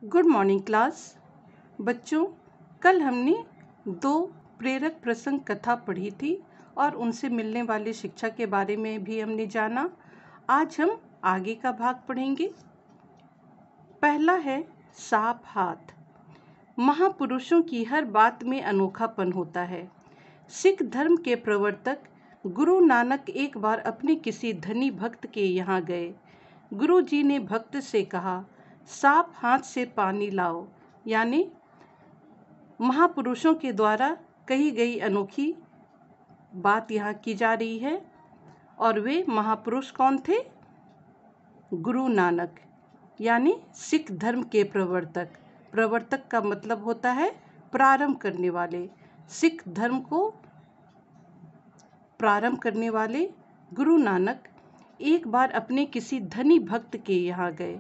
Good morning class. बच्चों, कल हमने 2 प्रेरक प्रसंग कथा पढ़ी थी और उनसे मिलने वाली शिक्षा के बारे में भी हमने जाना। आज हम आगे का भाग पढ़ेंगे। पहला है साफ हाथ। महापुरुषों की हर बात में अनोखापन होता है। सिख धर्म के प्रवर्तक गुरु नानक एक बार अपने किसी धनी भक्त के यहाँ गए। गुरु जी ने भक्त से कहा, साफ हाथ से पानी लाओ। यानी महापुरुषों के द्वारा कही गई अनोखी बात यहाँ की जा रही है। और वे महापुरुष कौन थे? गुरु नानक, यानी सिख धर्म के प्रवर्तक। प्रवर्तक का मतलब होता है प्रारंभ करने वाले। सिख धर्म को प्रारंभ करने वाले गुरु नानक एक बार अपने किसी धनी भक्त के यहाँ गए।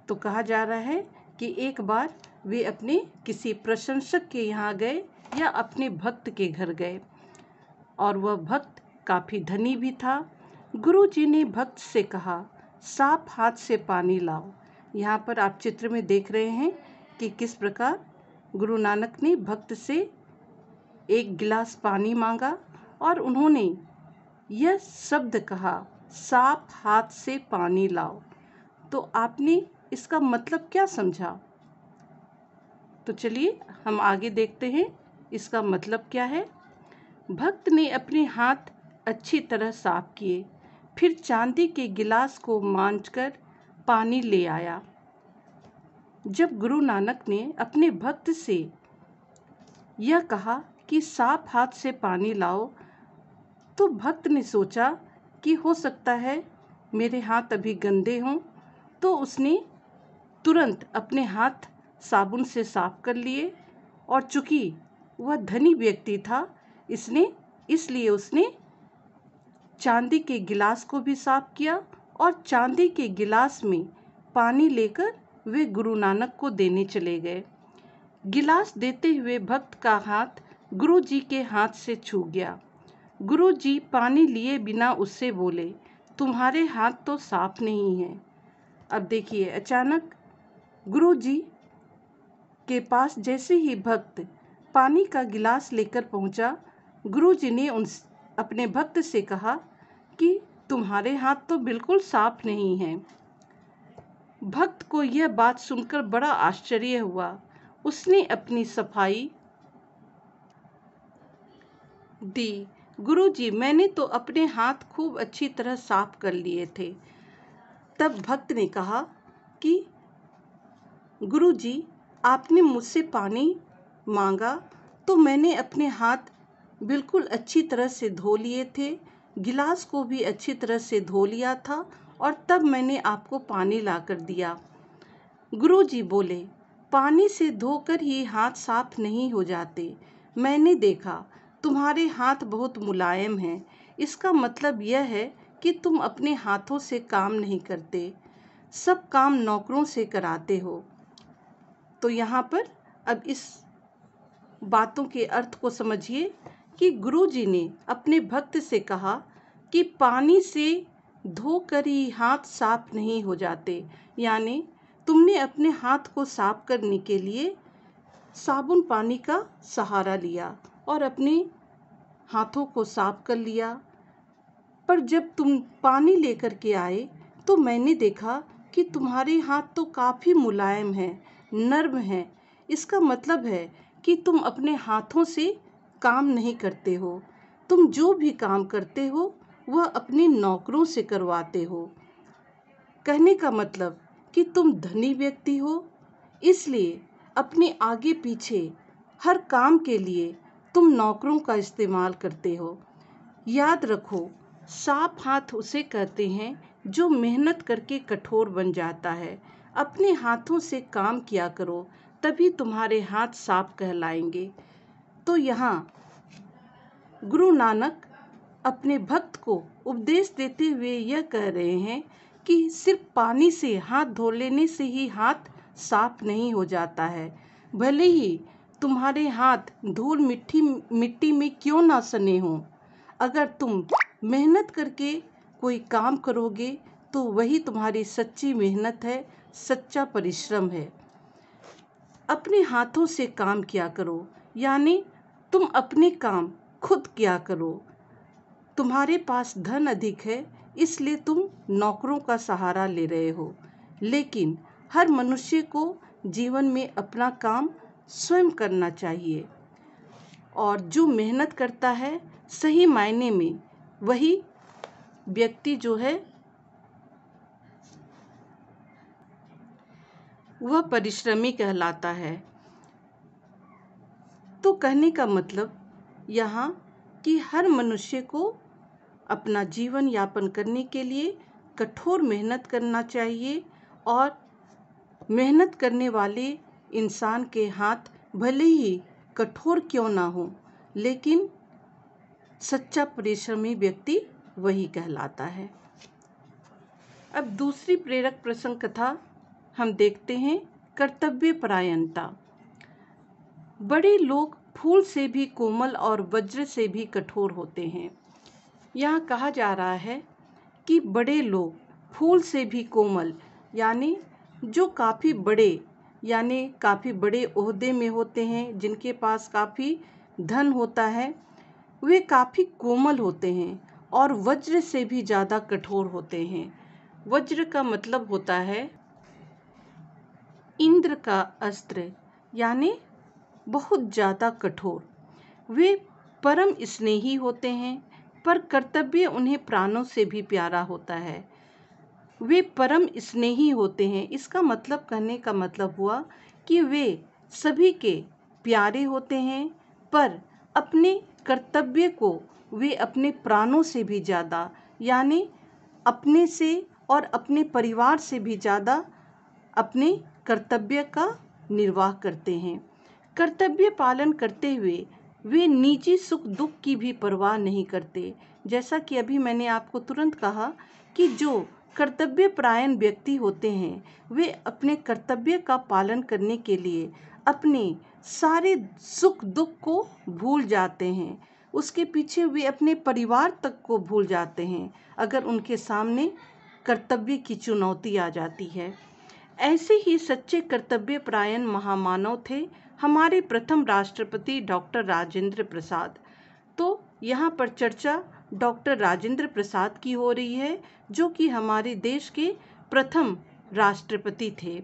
तो कहा जा रहा है कि एक बार वे अपने किसी प्रशंसक के यहाँ गए या अपने भक्त के घर गए और वह भक्त काफ़ी धनी भी था। गुरु जी ने भक्त से कहा, साफ हाथ से पानी लाओ। यहाँ पर आप चित्र में देख रहे हैं कि किस प्रकार गुरु नानक ने भक्त से एक गिलास पानी मांगा और उन्होंने यह शब्द कहा, साफ हाथ से पानी लाओ। तो आपने इसका मतलब क्या समझा? तो चलिए हम आगे देखते हैं इसका मतलब क्या है। भक्त ने अपने हाथ अच्छी तरह साफ किए, फिर चांदी के गिलास को मांझकर पानी ले आया। जब गुरु नानक ने अपने भक्त से यह कहा कि साफ हाथ से पानी लाओ, तो भक्त ने सोचा कि हो सकता है मेरे हाथ अभी गंदे हों, तो उसने तुरंत अपने हाथ साबुन से साफ कर लिए। और चूंकि वह धनी व्यक्ति था, इसलिए उसने चांदी के गिलास को भी साफ किया और चांदी के गिलास में पानी लेकर वे गुरु नानक को देने चले गए। गिलास देते हुए भक्त का हाथ गुरु जी के हाथ से छू गया। गुरु जी पानी लिए बिना उससे बोले, तुम्हारे हाथ तो साफ नहीं हैं। अब देखिए, अचानक गुरु जी के पास जैसे ही भक्त पानी का गिलास लेकर पहुंचा, गुरु जी ने अपने भक्त से कहा कि तुम्हारे हाथ तो बिल्कुल साफ नहीं हैं। भक्त को यह बात सुनकर बड़ा आश्चर्य हुआ। उसने अपनी सफाई दी। गुरुजी, मैंने तो अपने हाथ खूब अच्छी तरह साफ कर लिए थे। तब भक्त ने कहा कि गुरुजी, आपने मुझसे पानी मांगा तो मैंने अपने हाथ बिल्कुल अच्छी तरह से धो लिए थे, गिलास को भी अच्छी तरह से धो लिया था और तब मैंने आपको पानी लाकर दिया। गुरुजी बोले, पानी से धोकर ही हाथ साफ नहीं हो जाते। मैंने देखा तुम्हारे हाथ बहुत मुलायम हैं। इसका मतलब यह है कि तुम अपने हाथों से काम नहीं करते, सब काम नौकरों से कराते हो। तो यहाँ पर अब इस बातों के अर्थ को समझिए कि गुरुजी ने अपने भक्त से कहा कि पानी से धोकर ही हाथ साफ नहीं हो जाते। यानी तुमने अपने हाथ को साफ करने के लिए साबुन पानी का सहारा लिया और अपने हाथों को साफ कर लिया, पर जब तुम पानी लेकर के आए तो मैंने देखा कि तुम्हारे हाथ तो काफ़ी मुलायम हैं, नर्म हैं। इसका मतलब है कि तुम अपने हाथों से काम नहीं करते हो। तुम जो भी काम करते हो वह अपने नौकरों से करवाते हो। कहने का मतलब कि तुम धनी व्यक्ति हो, इसलिए अपने आगे पीछे हर काम के लिए तुम नौकरों का इस्तेमाल करते हो। याद रखो, साफ हाथ उसे कहते हैं जो मेहनत करके कठोर बन जाता है। अपने हाथों से काम किया करो, तभी तुम्हारे हाथ साफ कहलाएंगे। तो यहाँ गुरु नानक अपने भक्त को उपदेश देते हुए यह कह रहे हैं कि सिर्फ पानी से हाथ धो लेने से ही हाथ साफ नहीं हो जाता है। भले ही तुम्हारे हाथ धूल मिट्टी में क्यों ना सने हों, अगर तुम मेहनत करके कोई काम करोगे तो वही तुम्हारी सच्ची मेहनत है, सच्चा परिश्रम है। अपने हाथों से काम किया करो, यानी तुम अपने काम खुद किया करो। तुम्हारे पास धन अधिक है, इसलिए तुम नौकरों का सहारा ले रहे हो, लेकिन हर मनुष्य को जीवन में अपना काम स्वयं करना चाहिए। और जो मेहनत करता है सही मायने में, वही व्यक्ति जो है वह परिश्रमी कहलाता है। तो कहने का मतलब यहाँ कि हर मनुष्य को अपना जीवन यापन करने के लिए कठोर मेहनत करना चाहिए, और मेहनत करने वाले इंसान के हाथ भले ही कठोर क्यों ना हो, लेकिन सच्चा परिश्रमी व्यक्ति वही कहलाता है। अब दूसरी प्रेरक प्रसंग कथा हम देखते हैं, कर्तव्य परायणता। बड़े लोग फूल से भी कोमल और वज्र से भी कठोर होते हैं। यहाँ कहा जा रहा है कि बड़े लोग फूल से भी कोमल, यानी जो काफ़ी बड़े, यानी काफ़ी बड़े ओहदे में होते हैं, जिनके पास काफ़ी धन होता है, वे काफ़ी कोमल होते हैं और वज्र से भी ज़्यादा कठोर होते हैं। वज्र का मतलब होता है इंद्र का अस्त्र, यानी बहुत ज़्यादा कठोर। वे परम स्नेही होते हैं, पर कर्तव्य उन्हें प्राणों से भी प्यारा होता है। वे परम स्नेही होते हैं, इसका मतलब कहने का मतलब हुआ कि वे सभी के प्यारे होते हैं, पर अपने कर्तव्य को वे अपने प्राणों से भी ज़्यादा, यानी अपने से और अपने परिवार से भी ज़्यादा अपने कर्तव्य का निर्वाह करते हैं। कर्तव्य पालन करते हुए वे निजी सुख दुख की भी परवाह नहीं करते। जैसा कि अभी मैंने आपको तुरंत कहा कि जो कर्तव्य परायण व्यक्ति होते हैं, वे अपने कर्तव्य का पालन करने के लिए अपने सारे सुख दुख को भूल जाते हैं। उसके पीछे वे अपने परिवार तक को भूल जाते हैं, अगर उनके सामने कर्तव्य की चुनौती आ जाती है। ऐसे ही सच्चे कर्तव्य परायण महामानव थे हमारे प्रथम राष्ट्रपति डॉक्टर राजेंद्र प्रसाद। तो यहाँ पर चर्चा डॉक्टर राजेंद्र प्रसाद की हो रही है, जो कि हमारे देश के प्रथम राष्ट्रपति थे।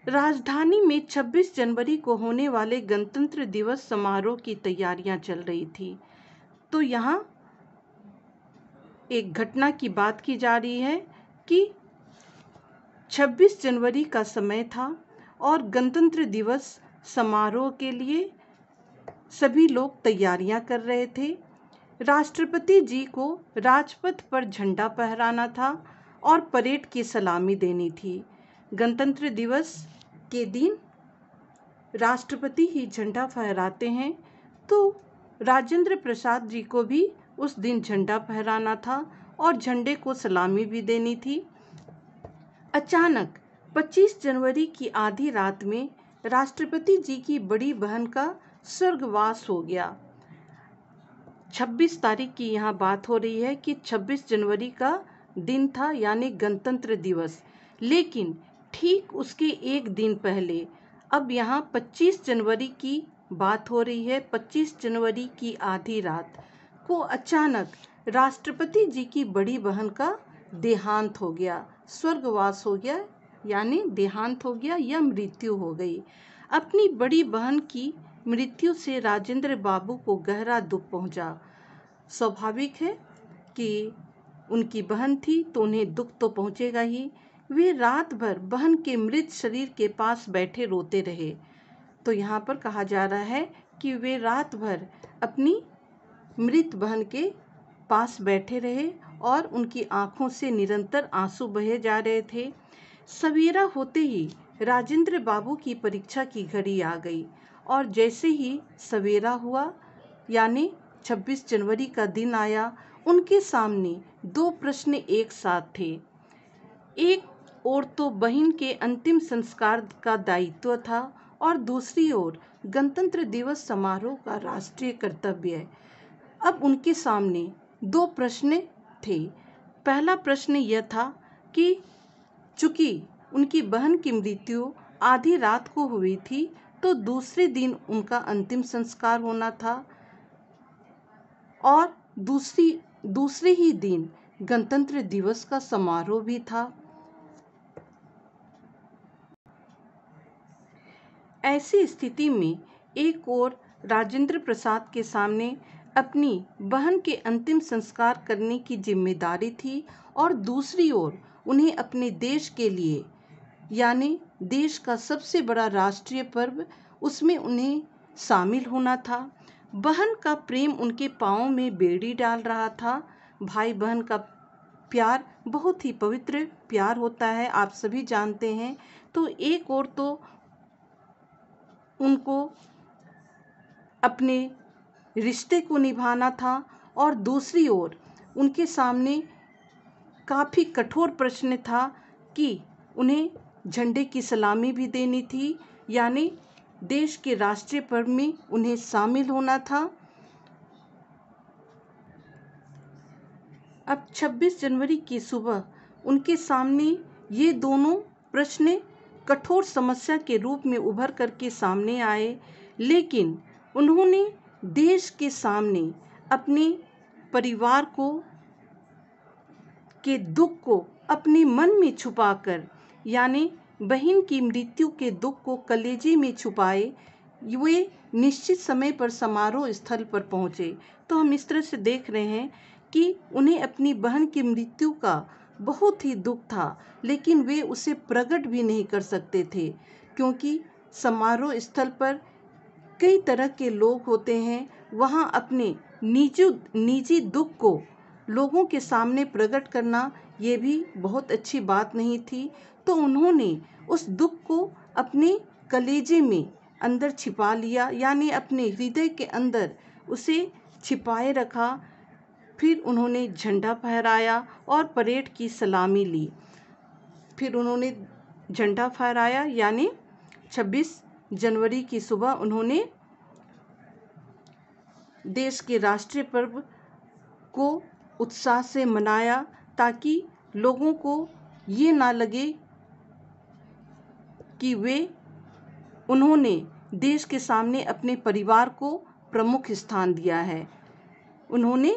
राजधानी में 26 जनवरी को होने वाले गणतंत्र दिवस समारोह की तैयारियां चल रही थी। तो यहाँ एक घटना की बात की जा रही है कि 26 जनवरी का समय था और गणतंत्र दिवस समारोह के लिए सभी लोग तैयारियां कर रहे थे। राष्ट्रपति जी को राजपथ पर झंडा फहराना था और परेड की सलामी देनी थी। गणतंत्र दिवस के दिन राष्ट्रपति ही झंडा फहराते हैं, तो राजेंद्र प्रसाद जी को भी उस दिन झंडा फहराना था और झंडे को सलामी भी देनी थी। अचानक 25 जनवरी की आधी रात में राष्ट्रपति जी की बड़ी बहन का स्वर्गवास हो गया। 26 तारीख की यहाँ बात हो रही है कि 26 जनवरी का दिन था, यानी गणतंत्र दिवस। लेकिन ठीक उसके एक दिन पहले, अब यहाँ 25 जनवरी की बात हो रही है, 25 जनवरी की आधी रात को अचानक राष्ट्रपति जी की बड़ी बहन का देहांत हो गया, स्वर्गवास हो गया, यानी देहांत हो गया या मृत्यु हो गई। अपनी बड़ी बहन की मृत्यु से राजेंद्र बाबू को गहरा दुख पहुंचा। स्वाभाविक है कि उनकी बहन थी तो उन्हें दुख तो पहुंचेगा ही। वे रात भर बहन के मृत शरीर के पास बैठे रोते रहे। तो यहाँ पर कहा जा रहा है कि वे रात भर अपनी मृत बहन के पास बैठे रहे और उनकी आंखों से निरंतर आंसू बहे जा रहे थे। सवेरा होते ही राजेंद्र बाबू की परीक्षा की घड़ी आ गई और जैसे ही सवेरा हुआ, यानी 26 जनवरी का दिन आया, उनके सामने दो प्रश्न एक साथ थे। एक ओर तो बहन के अंतिम संस्कार का दायित्व था और दूसरी ओर गणतंत्र दिवस समारोह का राष्ट्रीय कर्तव्य। अब उनके सामने दो प्रश्न थे। पहला प्रश्न यह था कि चूंकि उनकी बहन की मृत्यु आधी रात को हुई थी, तो दूसरे दिन उनका अंतिम संस्कार होना था और दूसरे ही दिन गणतंत्र दिवस का समारोह भी था। ऐसी स्थिति में एक ओर राजेंद्र प्रसाद के सामने अपनी बहन के अंतिम संस्कार करने की जिम्मेदारी थी और दूसरी ओर उन्हें अपने देश के लिए, यानी देश का सबसे बड़ा राष्ट्रीय पर्व, उसमें उन्हें शामिल होना था। बहन का प्रेम उनके पाँव में बेड़ी डाल रहा था। भाई बहन का प्यार बहुत ही पवित्र प्यार होता है, आप सभी जानते हैं। तो एक ओर तो उनको अपने रिश्ते को निभाना था और दूसरी ओर उनके सामने काफ़ी कठोर प्रश्न था कि उन्हें झंडे की सलामी भी देनी थी, यानी देश के राष्ट्रीय पर्व में उन्हें शामिल होना था। अब 26 जनवरी की सुबह उनके सामने ये दोनों प्रश्न कठोर समस्या के रूप में उभर करके सामने आए, लेकिन उन्होंने देश के सामने अपने परिवार के दुख को अपने मन में छुपाकर, यानी बहन की मृत्यु के दुख को कलेजे में छुपाए वे निश्चित समय पर समारोह स्थल पर पहुँचे। तो हम इस तरह से देख रहे हैं कि उन्हें अपनी बहन की मृत्यु का बहुत ही दुख था, लेकिन वे उसे प्रकट भी नहीं कर सकते थे, क्योंकि समारोह स्थल पर कई तरह के लोग होते हैं। वहाँ अपने निजी दुख को लोगों के सामने प्रकट करना ये भी बहुत अच्छी बात नहीं थी। तो उन्होंने उस दुख को अपने कलेजे में अंदर छिपा लिया, यानी अपने हृदय के अंदर उसे छिपाए रखा। फिर उन्होंने झंडा फहराया और परेड की सलामी ली। फिर उन्होंने झंडा फहराया, यानी 26 जनवरी की सुबह उन्होंने देश के राष्ट्रीय पर्व को उत्साह से मनाया, ताकि लोगों को ये ना लगे कि उन्होंने देश के सामने अपने परिवार को प्रमुख स्थान दिया है। उन्होंने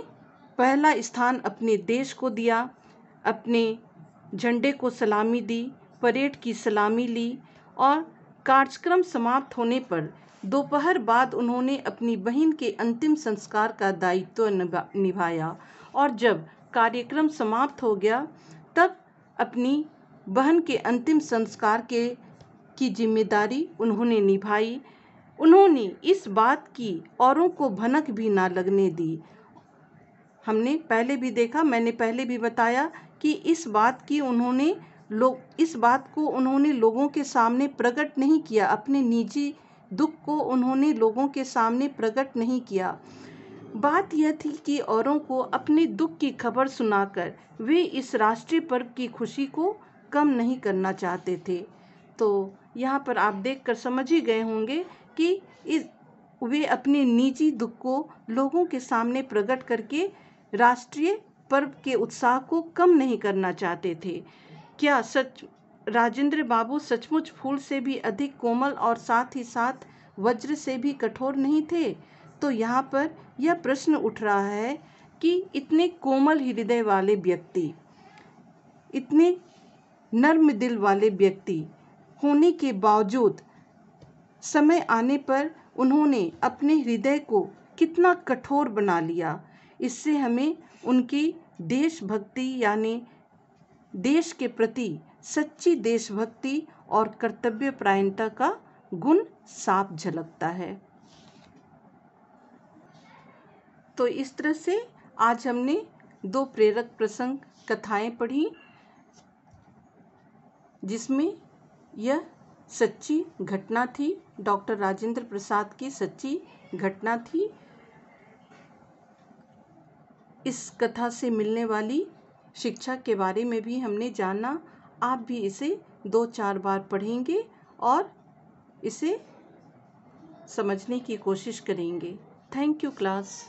पहला स्थान अपने देश को दिया, अपने झंडे को सलामी दी, परेड की सलामी ली और कार्यक्रम समाप्त होने पर दोपहर बाद उन्होंने अपनी बहन के अंतिम संस्कार का दायित्व निभाया। और जब कार्यक्रम समाप्त हो गया तब अपनी बहन के अंतिम संस्कार की जिम्मेदारी उन्होंने निभाई। उन्होंने इस बात की औरों को भनक भी ना लगने दी। हमने पहले भी देखा, मैंने पहले भी बताया कि इस बात को उन्होंने लोगों के सामने प्रकट नहीं किया, अपने निजी दुख को उन्होंने लोगों के सामने प्रकट नहीं किया। बात यह थी कि औरों को अपने दुख की खबर सुनाकर वे इस राष्ट्रीय पर्व की खुशी को कम नहीं करना चाहते थे। तो यहाँ पर आप देखकर समझ ही गए होंगे कि वे अपने निजी दुख को लोगों के सामने प्रकट करके राष्ट्रीय पर्व के उत्साह को कम नहीं करना चाहते थे। क्या राजेंद्र बाबू सचमुच फूल से भी अधिक कोमल और साथ ही साथ वज्र से भी कठोर नहीं थे? तो यहाँ पर यह प्रश्न उठ रहा है कि इतने कोमल हृदय वाले व्यक्ति, इतने नर्म दिल वाले व्यक्ति होने के बावजूद समय आने पर उन्होंने अपने हृदय को कितना कठोर बना लिया। इससे हमें उनकी देशभक्ति, यानी देश के प्रति सच्ची देशभक्ति और कर्तव्यपरायणता का गुण साफ झलकता है। तो इस तरह से आज हमने 2 प्रेरक प्रसंग कथाएं पढ़ी, जिसमें यह सच्ची घटना थी, डॉक्टर राजेंद्र प्रसाद की सच्ची घटना थी। इस कथा से मिलने वाली शिक्षा के बारे में भी हमने जाना। आप भी इसे 2-4 बार पढ़ेंगे और इसे समझने की कोशिश करेंगे। Thank you class.